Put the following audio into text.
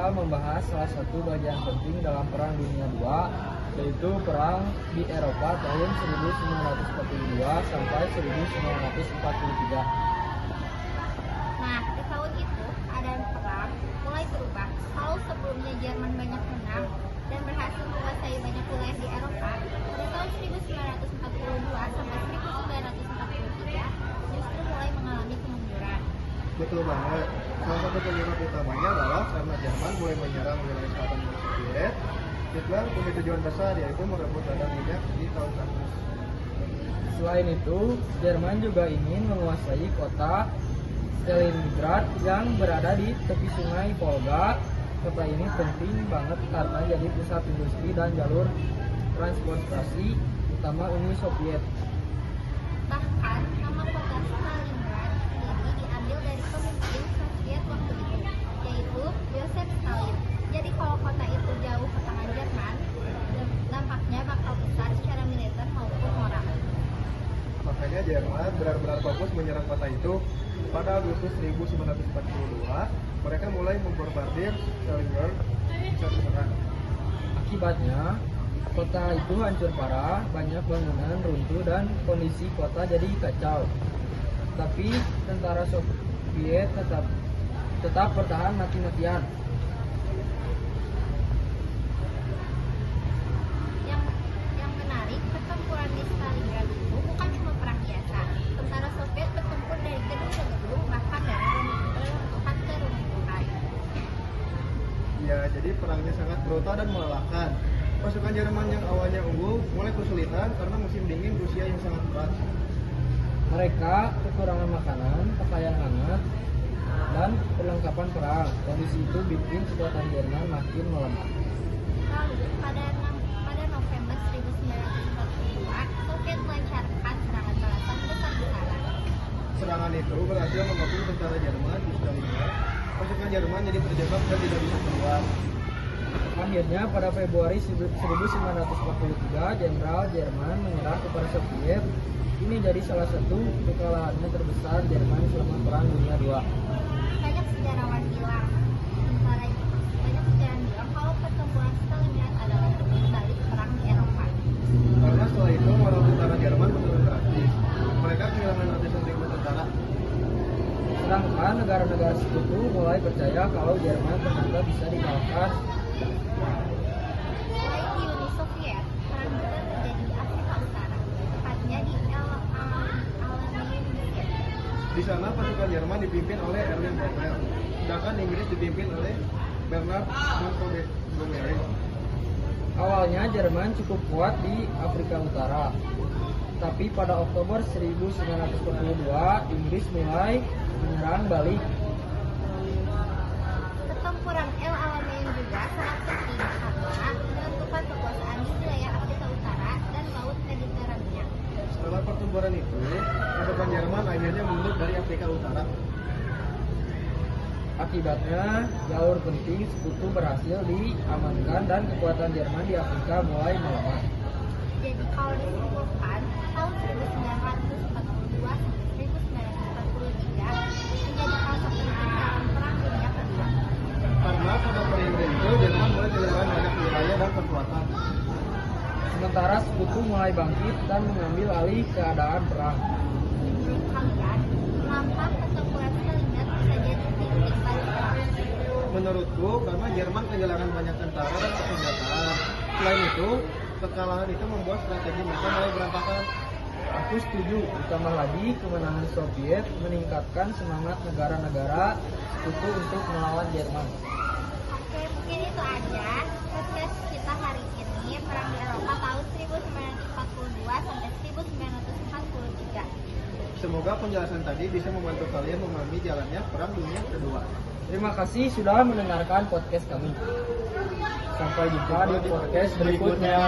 bakal membahas salah satu bagian penting dalam Perang Dunia II, yaitu Perang di Eropa tahun 1942 sampai 1943. Nah, di tahun itu keadaan perang mulai berubah. Kalau sebelumnya Jerman banyak menang dan berhasil menguasai banyak wilayah di Eropa, pada tahun 1942 sampai 1943 justru mulai mengalami kemunduran. Betul banget. Salah satu penyebab utamanya adalah karena Jerman mulai menyerang wilayah selatan Uni Soviet. Hitler punya tujuan besar, yaitu merebut ladang minyak di Kaukasus. Selain itu, Jerman juga ingin menguasai kota Stalingrad yang berada di tepi sungai Volga. Kota ini penting banget karena jadi pusat industri dan jalur transportasi utama Uni Soviet. Bahkan nama kota Stalingrad sendiri diambil dari pemimpin Soviet waktu itu, yaitu Joseph Stalin. Jadi kalau kota itu jauh ke tangan Jerman, dampaknya bakal besar secara militer maupun moral. Makanya Jerman benar-benar fokus menyerang kota itu. Pada Agustus 1942, mereka mulai membombardir Stalingrad secara serang. Akibatnya, kota itu hancur parah, banyak bangunan runtuh dan kondisi kota jadi kacau. Tapi tentara Soviet tetap bertahan mati-matian. Yang menarik, pertempuran di Stalingrad itu bukan cuma perang biasa. Tentara Soviet bertempur dari gedung ke gedung, bahkan dari runtuhan ke runtuhan. Ya, jadi perangnya sangat brutal dan melelahkan. Pasukan Jerman yang awalnya unggul mulai kesulitan karena musim dingin Rusia yang sangat berat. Mereka kekurangan makanan, pakaian hangat, dan perlengkapan perang. Kondisi itu bikin kekuatan Jerman makin melemah. Lalu, pada November 1942, Soviet melancarkan serangan balasan besar-besaran. Serangan itu berhasil mengepung tentara Jerman di Stalingrad. Pasukan Jerman jadi terjebak dan tidak bisa keluar. Akhirnya pada Februari 1943, Jenderal Jerman menyerah kepada Soviet. Ini jadi salah satu kekalahannya terbesar Jerman selama Perang Dunia II. Banyak sejarawan bilang kalau pertempuran Stalingrad adalah titik balik perang di Eropa. Karena setelah itu moral tentara Jerman menurun drastis. Mereka kehilangan ratusan ribu tentara. Sedangkan negara-negara sekutu mulai percaya kalau Jerman ternyata bisa dikalahkan. Selain di Uni Soviet, perang juga terjadi di Afrika Utara, tepatnya di El Alamein. Di sana pasukan Jerman dipimpin oleh Erwin Rommel, sedangkan Inggris dipimpin oleh Bernard Montgomery. Awalnya Jerman cukup kuat di Afrika Utara. Tapi pada Oktober 1942, Inggris mulai menyerang balik. Pertempuran El Alamein juga sangat penting karena menentukan kekuasaan di wilayah Afrika Utara dan Laut Mediterania. Setelah pertempuran itu, pasukan Jerman akhirnya mundur dari Afrika Utara. Akibatnya, jalur penting sekutu berhasil diamankan dan kekuatan Jerman di Afrika mulai melemah. Jadi kalau disimpulkan, tahun 1942 sampai 1943 menjadi fase penting dalam Perang Dunia Kedua. Karena pada periode itu Jerman mulai kehilangan banyak wilayah dan kekuatan. Sementara sekutu mulai bangkit dan mengambil alih keadaan perang. Menurut kalian, mengapa pertempuran Stalingrad bisa jadi titik balik perang? Menurutku, karena Jerman kehilangan banyak tentara dan persenjataan. Selain itu, kekalahan itu membuat strategi mereka mulai berantakan. Aku setuju, ditambah lagi kemenangan Soviet meningkatkan semangat negara-negara sekutu untuk melawan Jerman. Oke, mungkin itu aja podcast kita hari ini, Perang di Eropa tahun 1942 sampai 1943. Semoga penjelasan tadi bisa membantu kalian memahami jalannya Perang Dunia Kedua. Terima kasih sudah mendengarkan podcast kami. Sampai jumpa di podcast berikutnya.